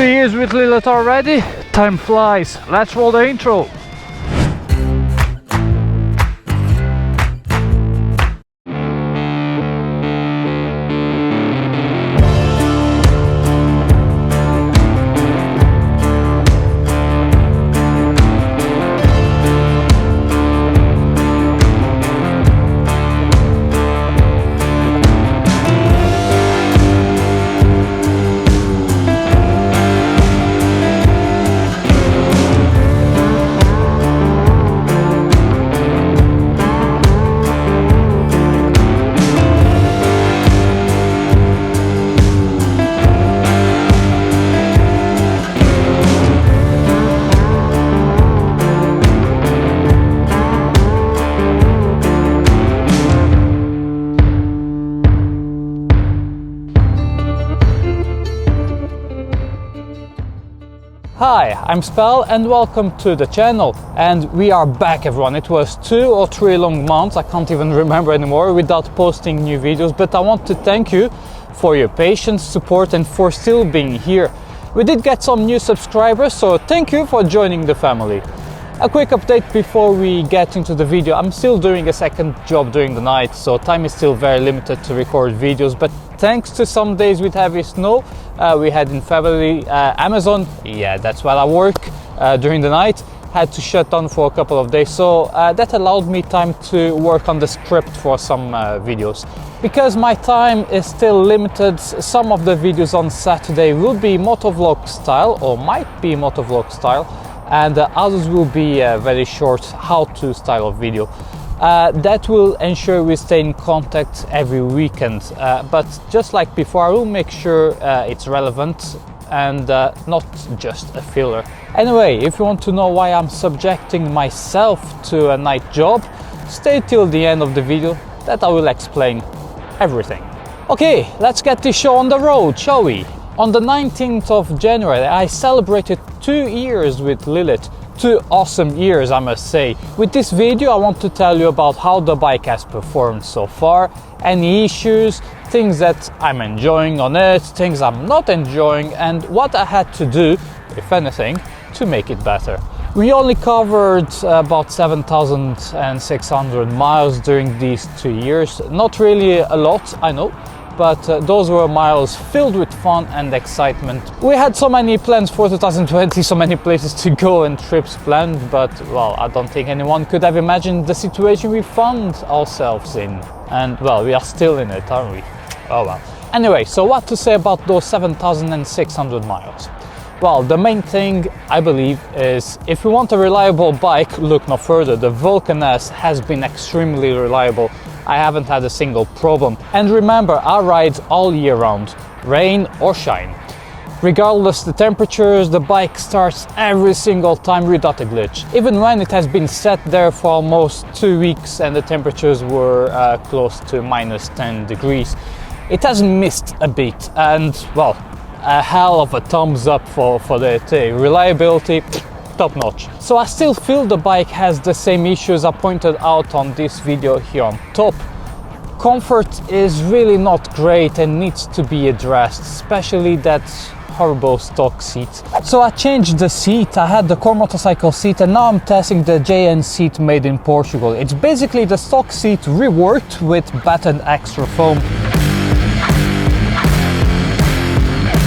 2 years with Lilith already. Time flies. Let's roll the intro. Hi, I'm Spell and welcome to the channel, and we are back everyone. It was 2 or 3 long months, I can't even remember anymore, without posting new videos, but I want to thank you for your patience, support and for still being here. We did get some new subscribers, so thank you for joining the family. A quick update before we get into the video. I'm still doing a second job during the night, so time is still very limited to record videos, but thanks to some days with heavy snow we had in February, Amazon, yeah, that's where I work, during the night, had to shut down for a couple of days, so that allowed me time to work on the script for some videos. Because my time is still limited, some of the videos on Saturday will be motovlog style, or might be motovlog style, and others will be very short how-to style of video. That will ensure we stay in contact every weekend, but just like before, I will make sure it's relevant and not just a filler. Anyway, if you want to know why I'm subjecting myself to a night job, stay till the end of the video, that I will explain everything. Okay, let's get this show on the road, shall we? On the 19th of January, I celebrated 2 years with Lilith. 2 awesome years, I must say. With this video, I want to tell you about how the bike has performed so far, any issues, things that I'm enjoying on it, things I'm not enjoying, and what I had to do, if anything, to make it better. We only covered about 7,600 miles during these 2 years. Not really a lot, I know, but those were miles filled with fun and excitement. We had so many plans for 2020, so many places to go and trips planned, but well, I don't think anyone could have imagined the situation we found ourselves in. And well, we are still in it, aren't we? Oh well. Anyway, so what to say about those 7,600 miles? Well, the main thing, I believe, is if you want a reliable bike, look no further. The Vulcan S has been extremely reliable. I haven't had a single problem. And remember, I ride all year round, rain or shine. Regardless the temperatures, the bike starts every single time without a glitch. Even when it has been set there for almost 2 weeks and the temperatures were close to minus 10 degrees, it hasn't missed a beat. And well, a hell of a thumbs up for that. Reliability, top notch. So I still feel the bike has the same issues I pointed out on this video here on top. Comfort is really not great and needs to be addressed, especially that horrible stock seat. So I changed the seat. I had the core motorcycle seat and now I'm testing the JN seat made in Portugal. It's basically the stock seat reworked with battered extra foam.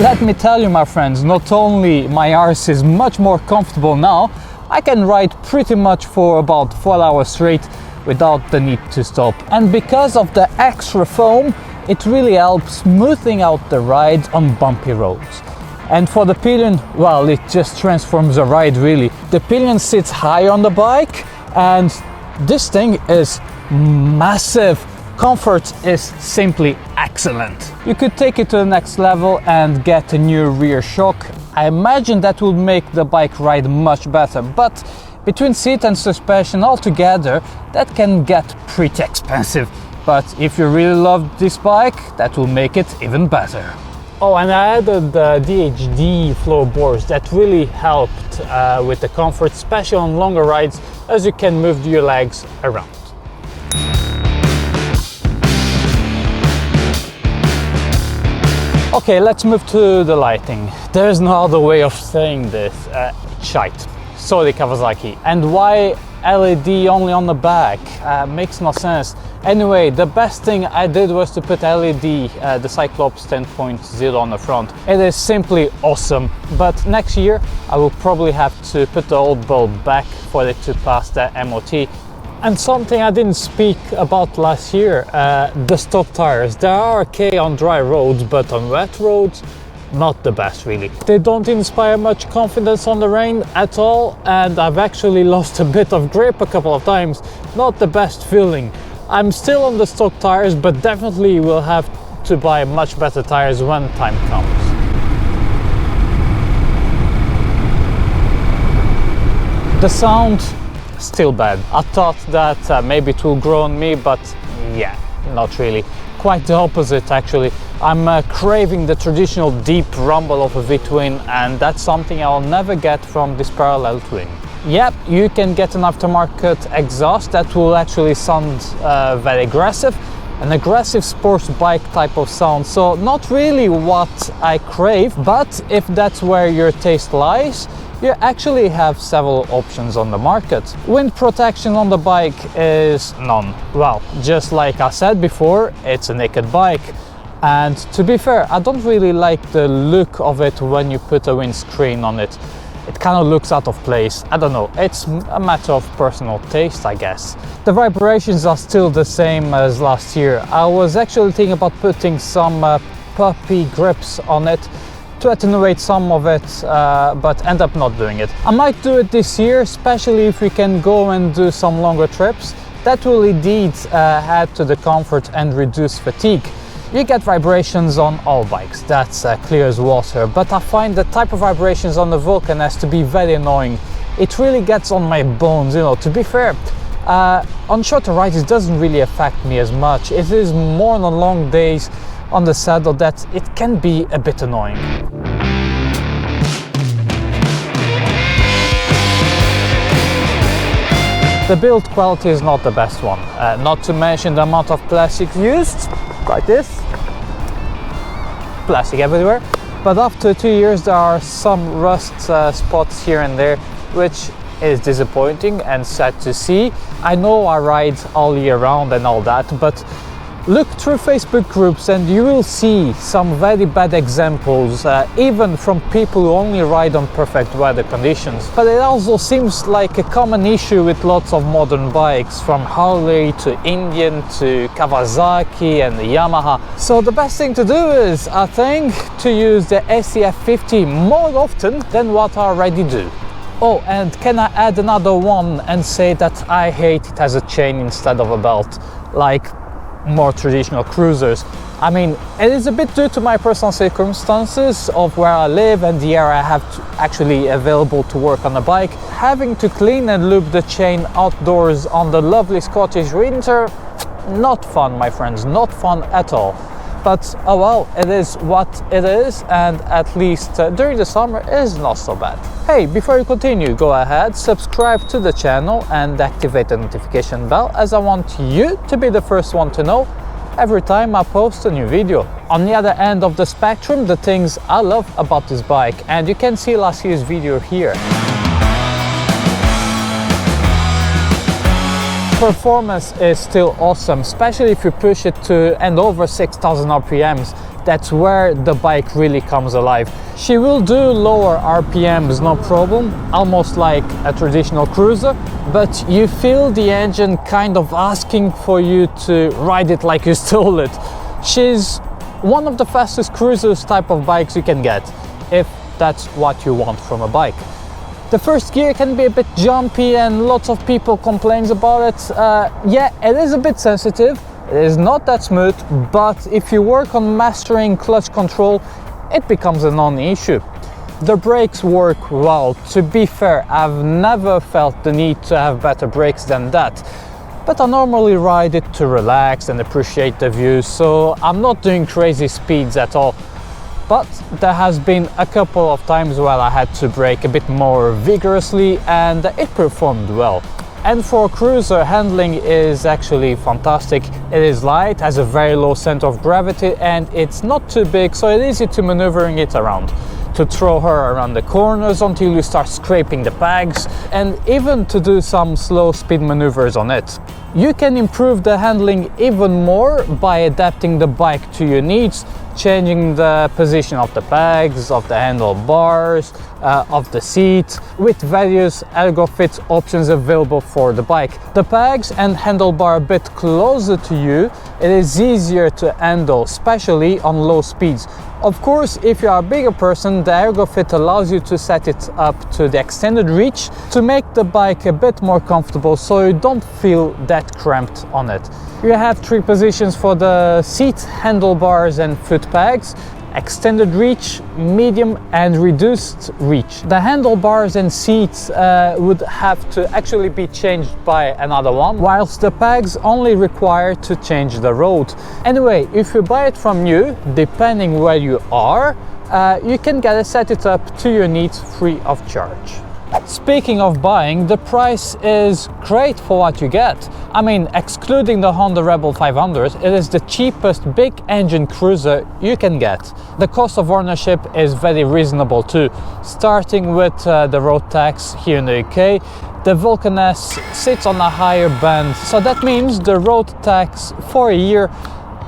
Let me tell you, my friends, not only my arse is much more comfortable now, I can ride pretty much for about 4 hours straight without the need to stop. And because of the extra foam, it really helps smoothing out the ride on bumpy roads. And for the pillion, well, it just transforms the ride really. The pillion sits high on the bike and this thing is massive. Comfort is simply excellent. You could take it to the next level and get a new rear shock. I imagine that will make the bike ride much better, but between seat and suspension altogether, that can get pretty expensive. But if you really love this bike, that will make it even better. Oh, and I added the DHD floorboards that really helped with the comfort, especially on longer rides, as you can move your legs around. Okay, let's move to the lighting. There's no other way of saying this. Shite. Sorry, Kawasaki. And why LED only on the back? Makes no sense. Anyway, the best thing I did was to put LED, the CYCLOPS 10.0 on the front. It is simply awesome. But next year I will probably have to put the old bulb back for it to pass the MOT. And something I didn't speak about last year, the stock tires. They are okay on dry roads, but on wet roads, not the best really. They don't inspire much confidence on the rain at all, and I've actually lost a bit of grip a couple of times. Not the best feeling. I'm still on the stock tires, but definitely will have to buy much better tires when time comes. The sound, still bad. I thought that maybe it will grow on me, but yeah, not really. Quite the opposite actually. I'm craving the traditional deep rumble of a V-twin, and that's something I'll never get from this parallel twin. Yep, you can get an aftermarket exhaust that will actually sound very aggressive, an aggressive sports bike type of sound, so not really what I crave, but if that's where your taste lies, you actually have several options on the market. Wind protection on the bike is none. Well, just like I said before, it's a naked bike. And to be fair, I don't really like the look of it when you put a windscreen on it. It kind of looks out of place. I don't know, it's a matter of personal taste, I guess. The vibrations are still the same as last year. I was actually thinking about putting some puppy grips on it to attenuate some of it, but end up not doing it. I might do it this year, especially if we can go and do some longer trips. That will indeed add to the comfort and reduce fatigue. You get vibrations on all bikes, that's clear as water, but I find the type of vibrations on the Vulcan has to be very annoying. It really gets on my bones, you know. To be fair, on shorter rides it doesn't really affect me as much. It is more on long days on the saddle that it can be a bit annoying. The build quality is not the best one, not to mention the amount of plastic used, like this, plastic everywhere. But after 2 years there are some rust spots here and there, which is disappointing and sad to see. I know I ride all year round and all that, but look through Facebook groups and you will see some very bad examples, even from people who only ride on perfect weather conditions. But it also seems like a common issue with lots of modern bikes, from Harley to Indian to Kawasaki and Yamaha. So the best thing to do is, I think, to use the SCF50 more often than what I already do. Oh, and can I add another one and say that I hate it has a chain instead of a belt, like more traditional cruisers. I mean, it is a bit due to my personal circumstances of where I live and the area I have actually available to work on a bike. Having to clean and lube the chain outdoors on the lovely Scottish winter, not fun, my friends, not fun at all. But oh well, it is what it is, and at least during the summer is not so bad. Hey, before you continue, go ahead, subscribe to the channel and activate the notification bell, as I want you to be the first one to know every time I post a new video. On the other end of the spectrum, the things I love about this bike, and you can see last year's video here. Performance is still awesome, especially if you push it to and over 6,000 RPMs. That's where the bike really comes alive. She will do lower RPMs, no problem, almost like a traditional cruiser, but you feel the engine kind of asking for you to ride it like you stole it. She's one of the fastest cruisers type of bikes you can get, if that's what you want from a bike. The first gear can be a bit jumpy and lots of people complain about it. Yeah, it is a bit sensitive, it is not that smooth, but if you work on mastering clutch control, it becomes a non-issue. The brakes work well. To be fair, I've never felt the need to have better brakes than that. But I normally ride it to relax and appreciate the view, so I'm not doing crazy speeds at all. But there has been a couple of times where I had to brake a bit more vigorously and it performed well. And for a cruiser, handling is actually fantastic. It is light, has a very low center of gravity, and it's not too big, so it's easy to maneuvering it around, to throw her around the corners until you start scraping the pegs, and even to do some slow speed maneuvers on it. You can improve the handling even more by adapting the bike to your needs, changing the position of the pegs, of the handlebars, of the seat, with various ergo fit options available for the bike. The pegs and handlebar a bit closer to you, it is easier to handle, especially on low speeds. Of course, if you are a bigger person, the ergo fit allows you to set it up to the extended reach to make the bike a bit more comfortable, so you don't feel that cramped on it. You have 3 positions for the seat, handlebars and foot pegs: extended reach, medium and reduced reach. The handlebars and seats would have to actually be changed by another one, whilst the pegs only require to change the road. Anyway, if you buy it from new, depending where you are, you can get it, set it up to your needs free of charge. Speaking of buying, the price is great for what you get. I mean, excluding the Honda Rebel 500, it is the cheapest big engine cruiser you can get. The cost of ownership is very reasonable too, starting with the road tax here in the UK. The Vulcan S sits on a higher band, so that means the road tax for a year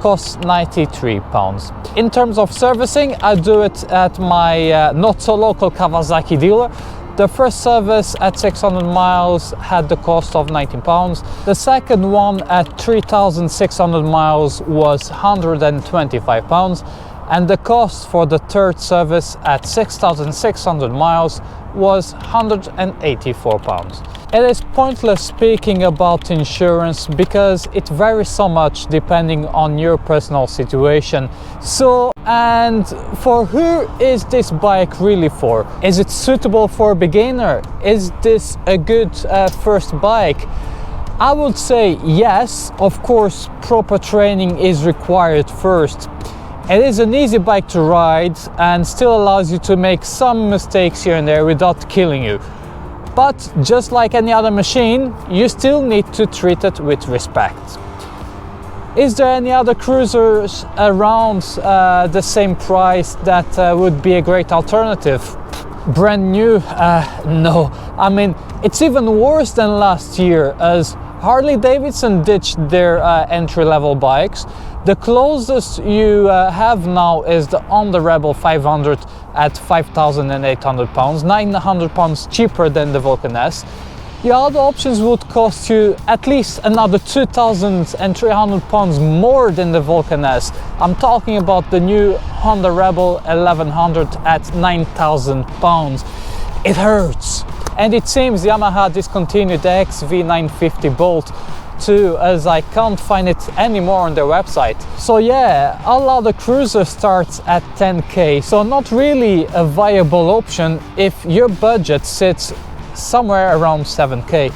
costs £93. In terms of servicing, I do it at my not so local Kawasaki dealer. The first service at 600 miles had the cost of £19. The second one at 3,600 miles was £125. And the cost for the third service at 6,600 miles was £184. It is pointless speaking about insurance because it varies so much depending on your personal situation. So, and for who is this bike really for? Is it suitable for a beginner? Is this a good first bike? I would say yes, of course, proper training is required first. It is an easy bike to ride and still allows you to make some mistakes here and there without killing you. But just like any other machine, you still need to treat it with respect. Is there any other cruisers around the same price that would be a great alternative? Brand new? No. I mean, it's even worse than last year, as Harley-Davidson ditched their entry-level bikes. The closest you have now is the Honda Rebel 500 at £5,800, £900 cheaper than the Vulcan S. Your other options would cost you at least another £2,300 more than the Vulcan S. I'm talking about the new Honda Rebel 1100 at £9,000. It hurts. And it seems Yamaha discontinued the XV950 Bolt too, as I can't find it anymore on their website. So yeah, all other cruiser starts at 10k, so not really a viable option if your budget sits somewhere around 7k.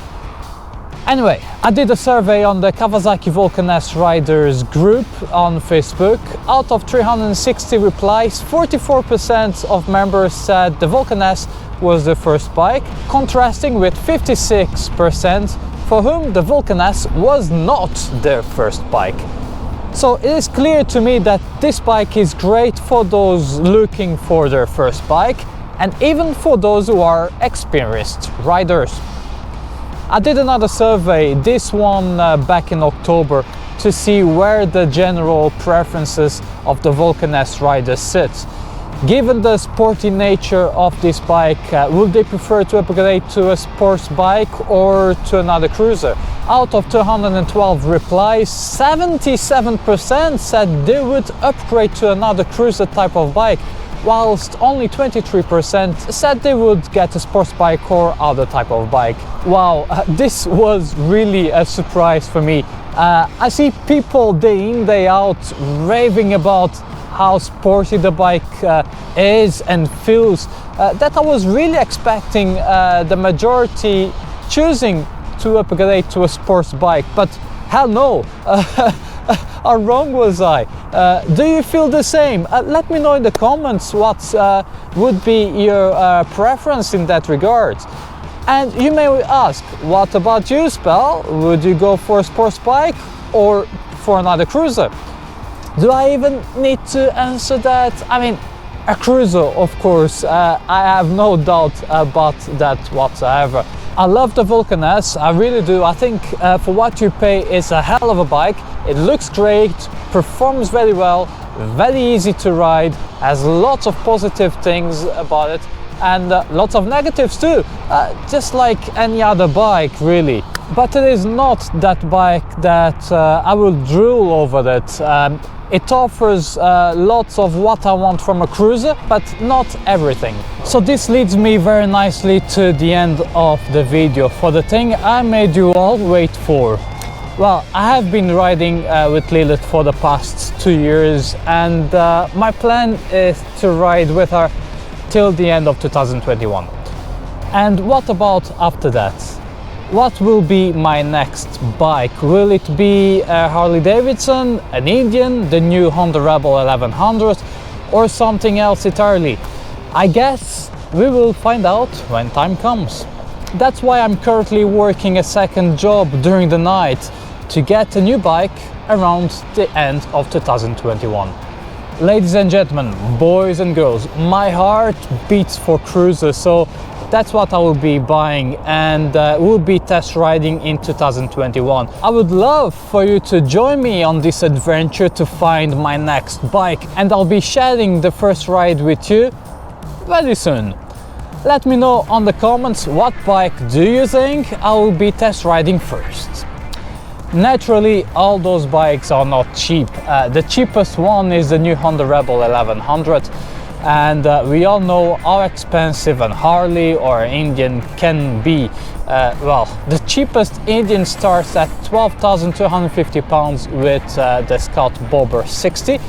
Anyway, I did a survey on the Kawasaki Vulcan S riders group on Facebook. Out of 360 replies, 44% of members said the Vulcan S was the first bike, contrasting with 56% for whom the Vulcan S was not their first bike. So it is clear to me that this bike is great for those looking for their first bike, and even for those who are experienced riders. I did another survey, this one back in October, to see where the general preferences of the Vulcan S riders sit. Given the sporty nature of this bike, would they prefer to upgrade to a sports bike or to another cruiser? Out of 212 replies, 77% said they would upgrade to another cruiser type of bike, whilst only 23% said they would get a sports bike or other type of bike. Wow, this was really a surprise for me. I see people day in, day out raving about how sporty the bike is and feels, that I was really expecting the majority choosing to upgrade to a sports bike, but hell no. How wrong was I? Do you feel the same? Let me know in the comments what would be your preference in that regard. And you may ask, what about you, Spell? Would you go for a sports bike or for another cruiser? Do I even need to answer that? I mean, a cruiser, of course. I have no doubt about that whatsoever. I love the Vulcan S, I really do. I think for what you pay, it's a hell of a bike. It looks great, performs very well, very easy to ride, has lots of positive things about it, and lots of negatives too, just like any other bike really. But it is not that bike that I will drool over it. It offers lots of what I want from a cruiser, but not everything. So this leads me very nicely to the end of the video, for the thing I made you all wait for. Well, I have been riding with Lilith for the past 2 years, and my plan is to ride with her till the end of 2021. And what about after that? What will be my next bike? Will it be a Harley-Davidson, an Indian, the new Honda Rebel 1100, or something else entirely? I guess we will find out when time comes. That's why I'm currently working a second job during the night to get a new bike around the end of 2021. Ladies and gentlemen, boys and girls, my heart beats for cruisers, so that's what I will be buying and will be test riding in 2021. I would love for you to join me on this adventure to find my next bike, and I'll be sharing the first ride with you very soon. Let me know on the comments, what bike do you think I will be test riding first? Naturally, all those bikes are not cheap. The cheapest one is the new Honda Rebel 1100. And we all know how expensive a Harley or Indian can be. Well, the cheapest Indian starts at £12,250 with the Scout Bobber 60,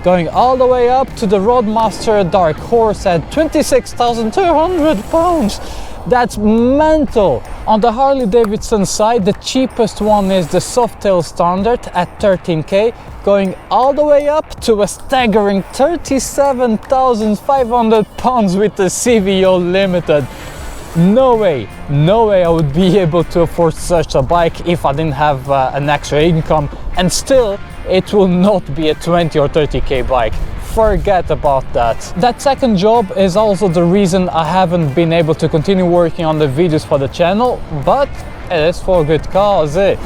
going all the way up to the Roadmaster Dark Horse at £26,200. That's mental. On the Harley-Davidson side, the cheapest one is the Softail Standard at 13k, going all the way up to a staggering £37,500 with the CVO Limited. No way I would be able to afford such a bike if I didn't have an extra income, and still it will not be a 20 or 30k bike. Forget about that. That second job is also the reason I haven't been able to continue working on the videos for the channel, but it is for a good cause, eh?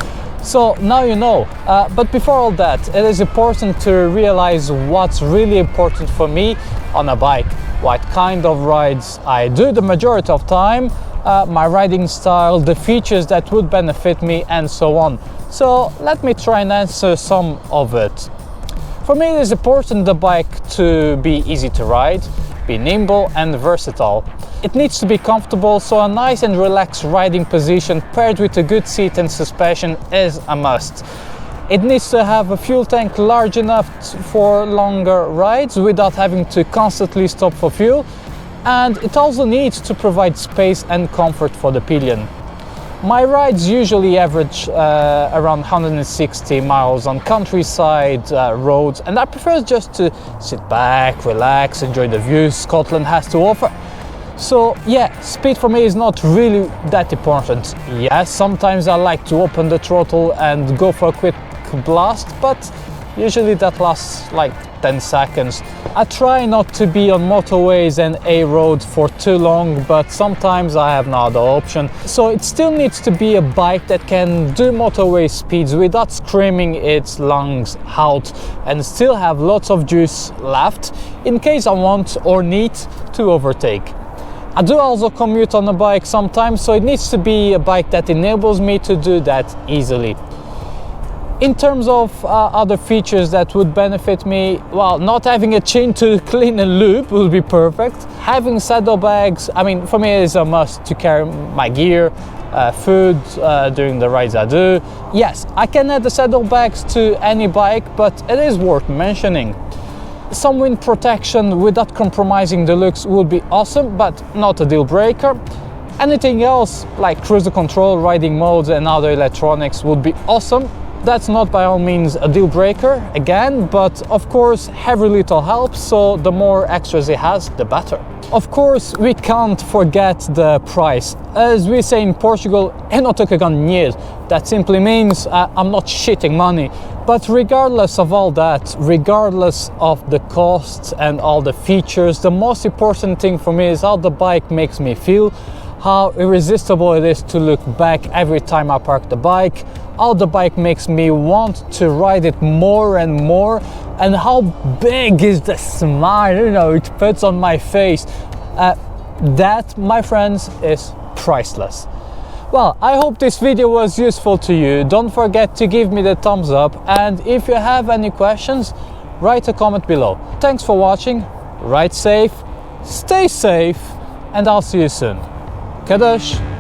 So now you know. But before all that, it is important to realize what's really important for me on a bike, what kind of rides I do the majority of time, my riding style, the features that would benefit me, and so on. So let me try and answer some of it. For me, it is important the bike to be easy to ride, be nimble and versatile. It needs to be comfortable, so a nice and relaxed riding position paired with a good seat and suspension is a must. It needs to have a fuel tank large enough for longer rides without having to constantly stop for fuel, and it also needs to provide space and comfort for the pillion. My rides usually average around 160 miles on countryside roads, and I prefer just to sit back, relax, enjoy the views Scotland has to offer. So yeah, speed for me is not really that important. Yes, sometimes I like to open the throttle and go for a quick blast, but usually that lasts like 10 seconds. I try not to be on motorways and A roads for too long, but sometimes I have no other option. So it still needs to be a bike that can do motorway speeds without screaming its lungs out, and still have lots of juice left in case I want or need to overtake. I do also commute on a bike sometimes, so it needs to be a bike that enables me to do that easily. In terms of other features that would benefit me, well, not having a chain to clean and lube will be perfect. Having saddlebags, I mean, for me it is a must to carry my gear, food during the rides I do. Yes, I can add the saddlebags to any bike, but it is worth mentioning. Some wind protection without compromising the looks would be awesome, but not a deal breaker. Anything else like cruise control, riding modes and other electronics would be awesome, That's not by all means a deal breaker again, but of course every little helps, so the more extras it has, the better. Of course, we can't forget the price. As we say in Portugal, eu não tô cagando dinheiro. That simply means I'm not shitting money. But regardless of all that, regardless of the costs and all the features, the most important thing for me is how the bike makes me feel, how irresistible it is to look back every time I park the bike, how the bike makes me want to ride it more and more, and how big is the smile, you know, it puts on my face. That, my friends, is priceless. Well, I hope this video was useful to you. Don't forget to give me the thumbs up, and if you have any questions, write a comment below. Thanks for watching, ride safe, stay safe, and I'll see you soon. Kadosh!